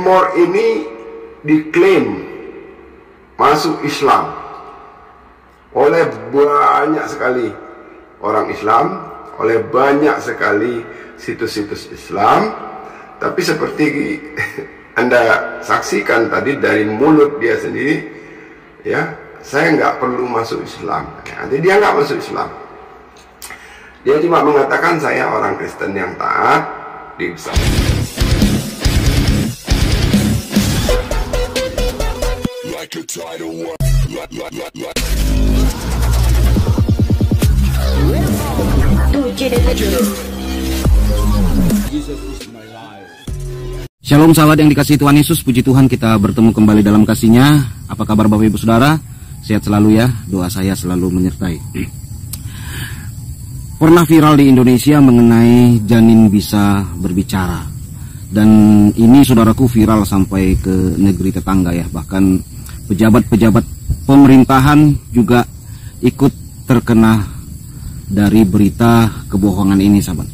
Moore ini diklaim masuk Islam oleh banyak sekali orang Islam, oleh banyak sekali situs-situs Islam. Tapi seperti Anda saksikan tadi dari mulut dia sendiri, ya, saya nggak perlu masuk Islam. Jadi dia nggak masuk Islam. Dia cuma mengatakan saya orang Kristen yang taat di Islam. Shalom sahabat yang dikasihi Tuhan Yesus, puji Tuhan kita bertemu kembali dalam kasih-Nya. Apa kabar Bapak Ibu Saudara? Sehat selalu ya, doa saya selalu menyertai. Pernah viral di Indonesia mengenai janin bisa berbicara. Dan ini saudaraku viral sampai ke negeri tetangga ya. Bahkan pejabat-pejabat pemerintahan juga ikut terkena dari berita kebohongan ini sahabat.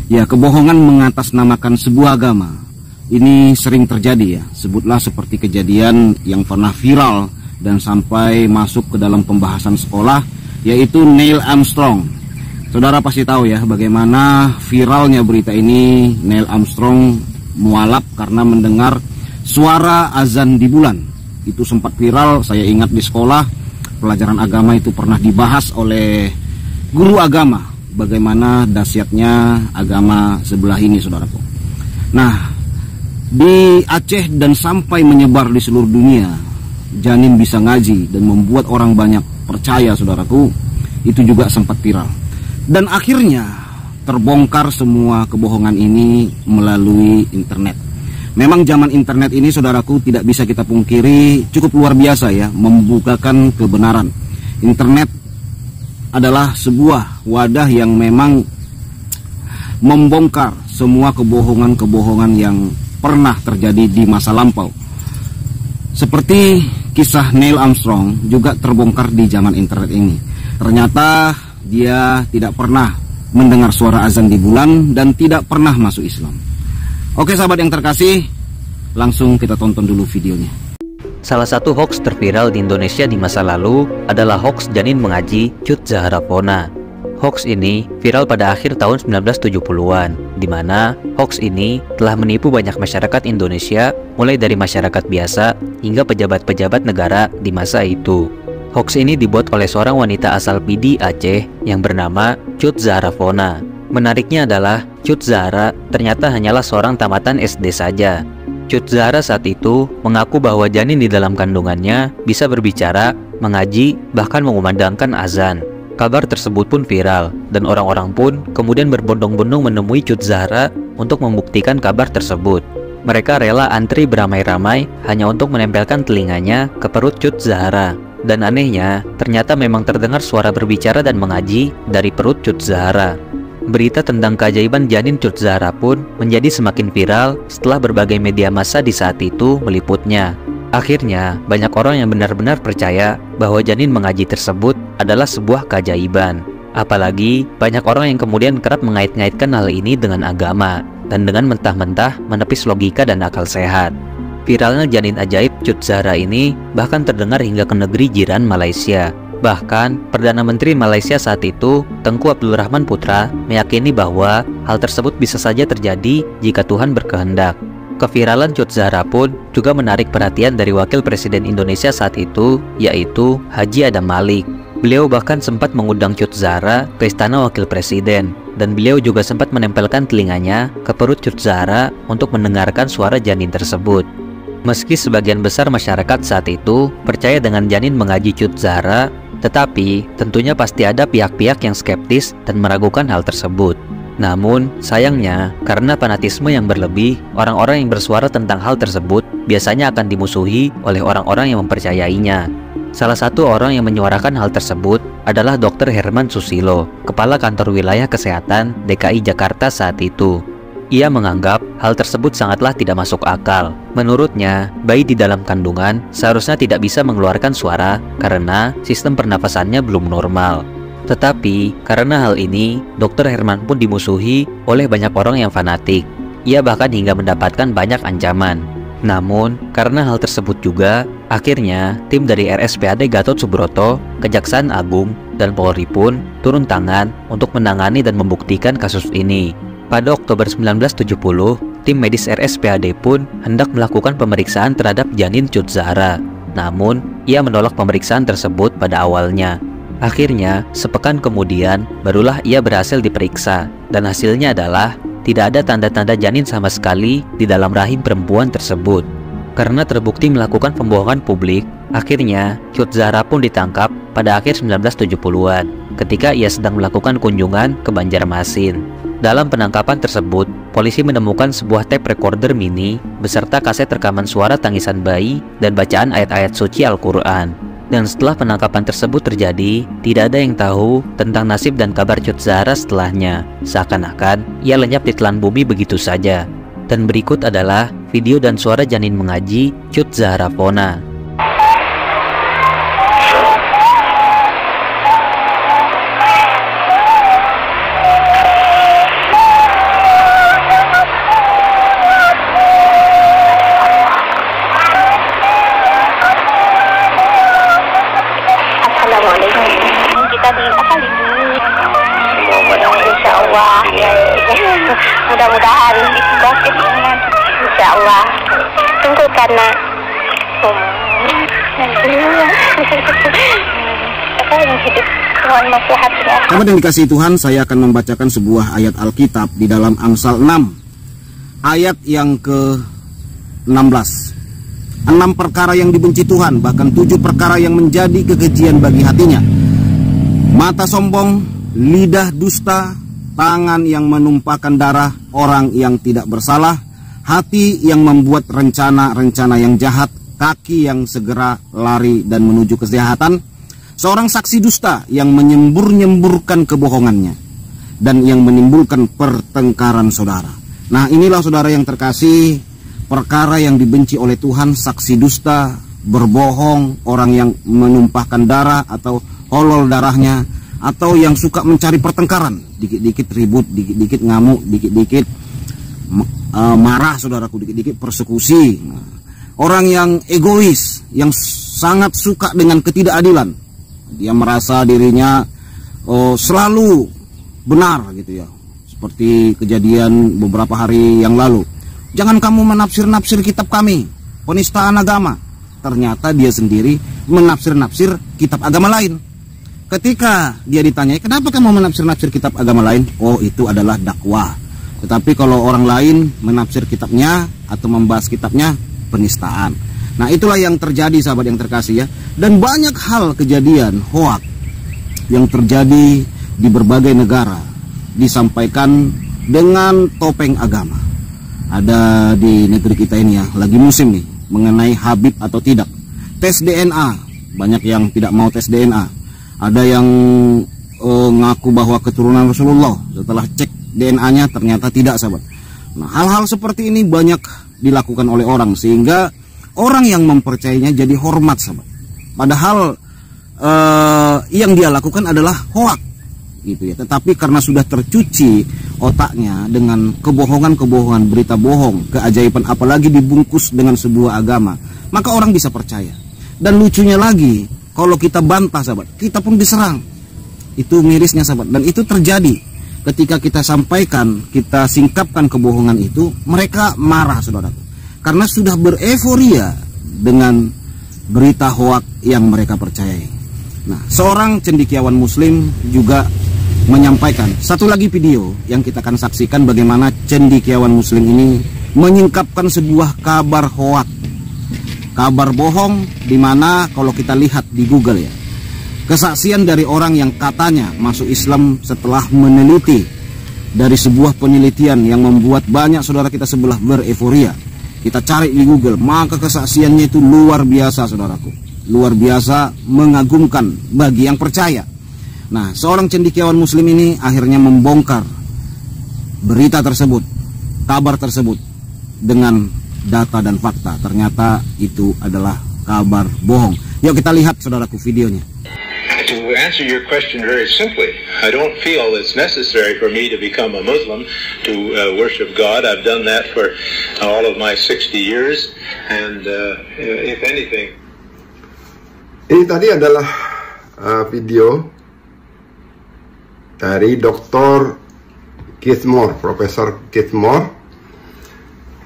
Ya, kebohongan mengatasnamakan sebuah agama ini sering terjadi ya. Sebutlah seperti kejadian yang pernah viral dan sampai masuk ke dalam pembahasan sekolah, yaitu Neil Armstrong. Saudara pasti tahu ya bagaimana viralnya berita ini. Neil Armstrong mualaf karena mendengar suara azan di bulan. Itu sempat viral, saya ingat di sekolah pelajaran agama itu pernah dibahas oleh guru agama, bagaimana dahsyatnya agama sebelah ini saudaraku. Nah, di Aceh dan sampai menyebar di seluruh dunia, janin bisa ngaji dan membuat orang banyak percaya saudaraku. Itu juga sempat viral. Dan akhirnya terbongkar semua kebohongan ini melalui internet. Memang zaman internet ini saudaraku tidak bisa kita pungkiri cukup luar biasa ya, membukakan kebenaran. Internet adalah sebuah wadah yang memang membongkar semua kebohongan-kebohongan yang pernah terjadi di masa lampau. Seperti kisah Neil Armstrong juga terbongkar di zaman internet ini. Ternyata dia tidak pernah mendengar suara azan di bulan dan tidak pernah masuk Islam. Oke sahabat yang terkasih, langsung kita tonton dulu videonya. Salah satu hoax terviral di Indonesia di masa lalu adalah hoax janin mengaji Cut Zahara Fona. Hoax ini viral pada akhir tahun 1970-an, di mana hoax ini telah menipu banyak masyarakat Indonesia, mulai dari masyarakat biasa hingga pejabat-pejabat negara di masa itu. Hoax ini dibuat oleh seorang wanita asal Pidi, Aceh yang bernama Cut Zahara Fona. Menariknya adalah Cut Zahara ternyata hanyalah seorang tamatan SD saja. Cut Zahara saat itu mengaku bahwa janin di dalam kandungannya bisa berbicara, mengaji, bahkan mengumandangkan azan. Kabar tersebut pun viral, dan orang-orang pun kemudian berbondong-bondong menemui Cut Zahara untuk membuktikan kabar tersebut. Mereka rela antri beramai-ramai hanya untuk menempelkan telinganya ke perut Cut Zahara. Dan anehnya, ternyata memang terdengar suara berbicara dan mengaji dari perut Cut Zahara. Berita tentang keajaiban janin Cut Zahara pun menjadi semakin viral setelah berbagai media massa di saat itu meliputnya. Akhirnya, banyak orang yang benar-benar percaya bahwa janin mengaji tersebut adalah sebuah keajaiban. Apalagi, banyak orang yang kemudian kerap mengait-ngaitkan hal ini dengan agama, dan dengan mentah-mentah menepis logika dan akal sehat. Viralnya janin ajaib Cut Zahara ini bahkan terdengar hingga ke negeri jiran Malaysia. Bahkan, Perdana Menteri Malaysia saat itu, Tengku Abdul Rahman Putra, meyakini bahwa hal tersebut bisa saja terjadi jika Tuhan berkehendak. Keviralan Cut Zahara pun juga menarik perhatian dari Wakil Presiden Indonesia saat itu, yaitu Haji Adam Malik. Beliau bahkan sempat mengundang Cut Zahara ke Istana Wakil Presiden, dan beliau juga sempat menempelkan telinganya ke perut Cut Zahara untuk mendengarkan suara janin tersebut. Meski sebagian besar masyarakat saat itu percaya dengan janin mengaji Cut Zahara, tetapi tentunya pasti ada pihak-pihak yang skeptis dan meragukan hal tersebut. Namun, sayangnya, karena fanatisme yang berlebih, orang-orang yang bersuara tentang hal tersebut biasanya akan dimusuhi oleh orang-orang yang mempercayainya. Salah satu orang yang menyuarakan hal tersebut adalah Dr. Herman Susilo, Kepala Kantor Wilayah Kesehatan DKI Jakarta saat itu. Ia menganggap hal tersebut sangatlah tidak masuk akal. Menurutnya, bayi di dalam kandungan seharusnya tidak bisa mengeluarkan suara karena sistem pernapasannya belum normal. Tetapi, karena hal ini, Dr. Herman pun dimusuhi oleh banyak orang yang fanatik. Ia bahkan hingga mendapatkan banyak ancaman. Namun, karena hal tersebut juga, akhirnya tim dari RSPAD Gatot Subroto, Kejaksaan Agung, dan Polri pun turun tangan untuk menangani dan membuktikan kasus ini. Pada Oktober 1970, tim medis RSPAD pun hendak melakukan pemeriksaan terhadap janin Cut Zahra. Namun, ia menolak pemeriksaan tersebut pada awalnya. Akhirnya, sepekan kemudian, barulah ia berhasil diperiksa, dan hasilnya adalah tidak ada tanda-tanda janin sama sekali di dalam rahim perempuan tersebut. Karena terbukti melakukan pembohongan publik, akhirnya Cut Zahra pun ditangkap pada akhir 1970-an ketika ia sedang melakukan kunjungan ke Banjarmasin. Dalam penangkapan tersebut, polisi menemukan sebuah tape recorder mini beserta kaset rekaman suara tangisan bayi dan bacaan ayat-ayat suci Al-Quran. Dan setelah penangkapan tersebut terjadi, tidak ada yang tahu tentang nasib dan kabar Cut Zahra setelahnya. Seakan-akan ia lenyap di telan bumi begitu saja. Dan berikut adalah video dan suara janin mengaji Cut Zahra Fona. Mudah-mudahan positif insya Allah. Tunggu karena Sahabat yang dikasihi Tuhan, saya akan membacakan sebuah ayat Alkitab di dalam Amsal 6 ayat yang ke-16. 6 perkara yang dibenci Tuhan, bahkan 7 perkara yang menjadi kekejian bagi hatinya: mata sombong, lidah dusta, tangan yang menumpahkan darah orang yang tidak bersalah, hati yang membuat rencana-rencana yang jahat, kaki yang segera lari dan menuju kejahatan, seorang saksi dusta yang menyembur-nyemburkan kebohongannya, dan yang menimbulkan pertengkaran saudara. Nah, inilah saudara yang terkasih, perkara yang dibenci oleh Tuhan: saksi dusta, berbohong, orang yang menumpahkan darah atau holol darahnya, atau yang suka mencari pertengkaran, dikit-dikit ribut, dikit-dikit ngamuk, dikit-dikit marah saudaraku, dikit-dikit persekusi. Orang yang egois, yang sangat suka dengan ketidakadilan, dia merasa dirinya selalu benar gitu ya, seperti kejadian beberapa hari yang lalu. Jangan kamu menafsir-nafsir kitab kami, penistaan agama. Ternyata dia sendiri menafsir-nafsir kitab agama lain. Ketika dia ditanyai, kenapa kamu menafsir-nafsir kitab agama lain? Oh, itu adalah dakwah. Tetapi kalau orang lain menafsir kitabnya atau membahas kitabnya, penistaan. Nah, itulah yang terjadi sahabat yang terkasih ya. Dan banyak hal kejadian hoak yang terjadi di berbagai negara disampaikan dengan topeng agama. Ada di negeri kita ini ya, lagi musim nih mengenai Habib atau tidak. Tes DNA, banyak yang tidak mau tes DNA. Ada yang ngaku bahwa keturunan Rasulullah, setelah cek DNA-nya ternyata tidak sahabat. Nah, hal-hal seperti ini banyak dilakukan oleh orang, sehingga orang yang mempercayainya jadi hormat sahabat. Padahal yang dia lakukan adalah hoak gitu ya. Tetapi karena sudah tercuci otaknya dengan kebohongan-kebohongan, berita bohong, keajaiban, apalagi dibungkus dengan sebuah agama, maka orang bisa percaya. Dan lucunya lagi, kalau kita bantah sahabat, kita pun diserang. Itu mirisnya sahabat. Dan itu terjadi ketika kita sampaikan, kita singkapkan kebohongan itu, mereka marah saudara. Karena sudah bereforia dengan berita hoak yang mereka percayai. Nah, seorang cendekiawan muslim juga menyampaikan satu lagi video yang kita akan saksikan bagaimana cendekiawan muslim ini menyingkapkan sebuah kabar hoak, kabar bohong, dimana kalau kita lihat di Google ya, kesaksian dari orang yang katanya masuk Islam setelah meneliti dari sebuah penelitian yang membuat banyak saudara kita sebelah bereforia. Kita cari di Google, maka kesaksiannya itu luar biasa saudaraku, luar biasa mengagumkan bagi yang percaya. Nah, seorang cendekiawan muslim ini akhirnya membongkar berita tersebut, kabar tersebut dengan data dan fakta. Ternyata itu adalah kabar bohong. Yuk kita lihat saudaraku videonya. To answer your question very simply, I don't feel it's necessary for me to become a Muslim to worship God. I've done that for all of my 60 years, and if anything. Ini tadi adalah video dari Dr. Keith Moore, Profesor Keith Moore.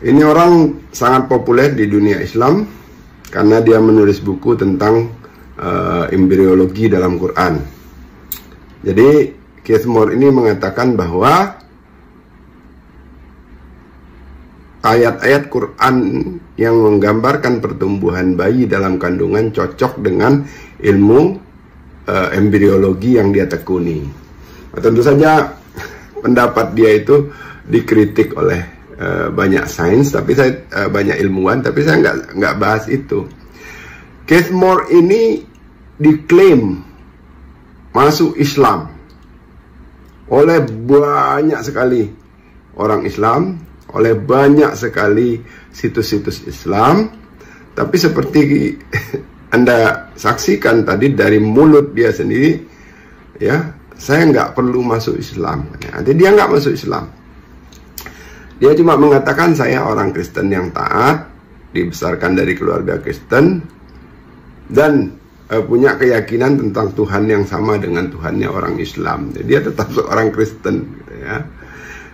Ini orang sangat populer di dunia Islam karena dia menulis buku tentang embriologi dalam Quran. Jadi Keith Moore ini mengatakan bahwa ayat-ayat Quran yang menggambarkan pertumbuhan bayi dalam kandungan cocok dengan ilmu embriologi yang dia tekuni. Nah, tentu saja pendapat dia itu dikritik oleh banyak sains, tapi saya banyak ilmuwan, tapi saya nggak bahas itu. Keith Moore ini diklaim masuk Islam oleh banyak sekali orang Islam, oleh banyak sekali situs-situs Islam. Tapi seperti Anda saksikan tadi dari mulut dia sendiri, ya, saya nggak perlu masuk Islam. Nanti dia nggak masuk Islam. Dia cuma mengatakan saya orang Kristen yang taat, dibesarkan dari keluarga Kristen, dan punya keyakinan tentang Tuhan yang sama dengan Tuhannya orang Islam. Jadi dia tetap seorang Kristen, gitu ya.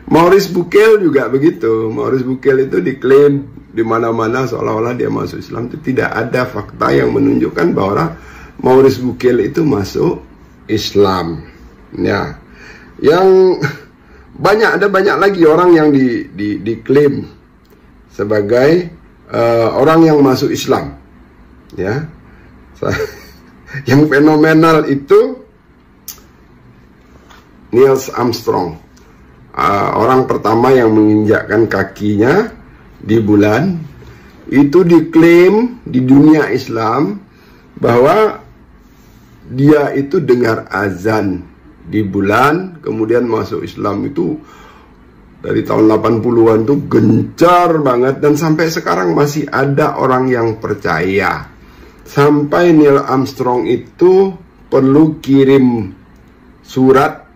Maurice Bucaille juga begitu. Maurice Bucaille itu diklaim di mana-mana seolah-olah dia masuk Islam. Itu tidak ada fakta yang menunjukkan bahwa Maurice Bucaille itu masuk Islam. Ya, yang ada banyak lagi orang yang diklaim sebagai orang yang masuk Islam. Ya. Yang fenomenal itu Neil Armstrong, orang pertama yang menginjakkan kakinya di bulan. Itu diklaim di dunia Islam bahwa dia itu dengar azan di bulan, kemudian masuk Islam. Itu dari tahun 80-an tuh gencar banget, dan sampai sekarang masih ada orang yang percaya. Sampai Neil Armstrong itu perlu kirim surat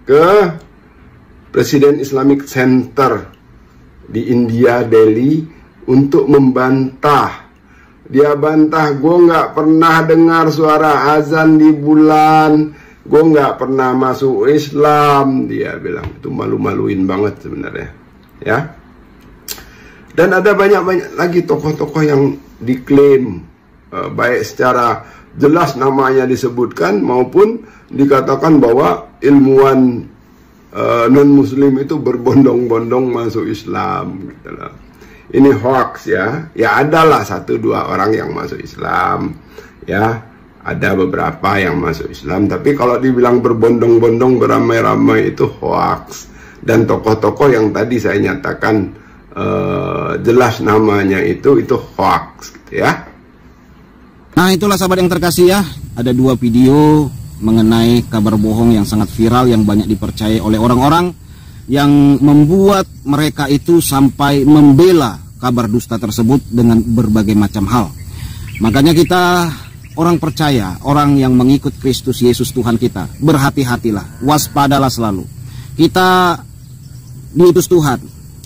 ke Presiden Islamic Center di India, Delhi, untuk membantah. Dia bantah, gue nggak pernah dengar suara azan di bulan, gue nggak pernah masuk Islam. Dia bilang itu malu-maluin banget sebenarnya, ya. Dan ada banyak lagi tokoh-tokoh yang diklaim, baik secara jelas namanya disebutkan maupun dikatakan bahwa ilmuwan non-muslim itu berbondong-bondong masuk Islam, gitu loh. Ini hoax, ya. Ya adalah 1-2 orang yang masuk Islam, ya. Ada beberapa yang masuk Islam, tapi kalau dibilang berbondong-bondong, beramai-ramai, itu hoax. Dan tokoh-tokoh yang tadi saya nyatakan jelas namanya itu hoax, gitu ya. Nah, itulah sahabat yang terkasih, ya. Ada 2 video mengenai kabar bohong yang sangat viral, yang banyak dipercayai oleh orang-orang, yang membuat mereka itu sampai membela kabar dusta tersebut dengan berbagai macam hal. Makanya kita, orang percaya, orang yang mengikut Kristus Yesus Tuhan kita, berhati-hatilah, waspadalah selalu. Kita diutus Tuhan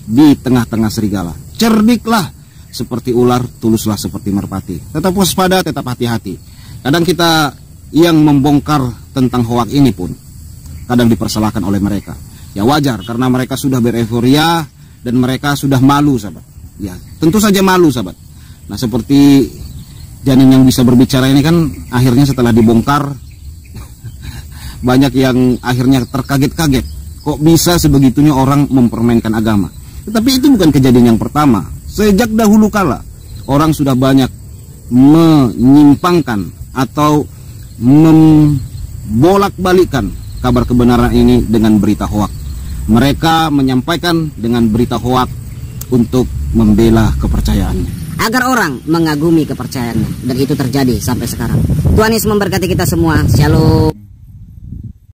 di tengah-tengah serigala. Cerdiklah seperti ular, tuluslah seperti merpati. Tetap waspada, tetap hati-hati. Kadang kita yang membongkar tentang hoak ini pun kadang dipersalahkan oleh mereka. Ya wajar, karena mereka sudah bereforia dan mereka sudah malu, sahabat. Ya, tentu saja malu, sahabat. Nah, seperti janin yang bisa berbicara ini kan akhirnya setelah dibongkar banyak yang akhirnya terkaget-kaget. Kok bisa sebegitunya orang mempermainkan agama? Tetapi itu bukan kejadian yang pertama. Sejak dahulu kala orang sudah banyak menyimpangkan atau membolak-balikan kabar kebenaran ini dengan berita hoak. Mereka menyampaikan dengan berita hoak untuk membela kepercayaannya, agar orang mengagumi kepercayaannya, dan itu terjadi sampai sekarang. Tuhan Yesus memberkati kita semua. Shalom.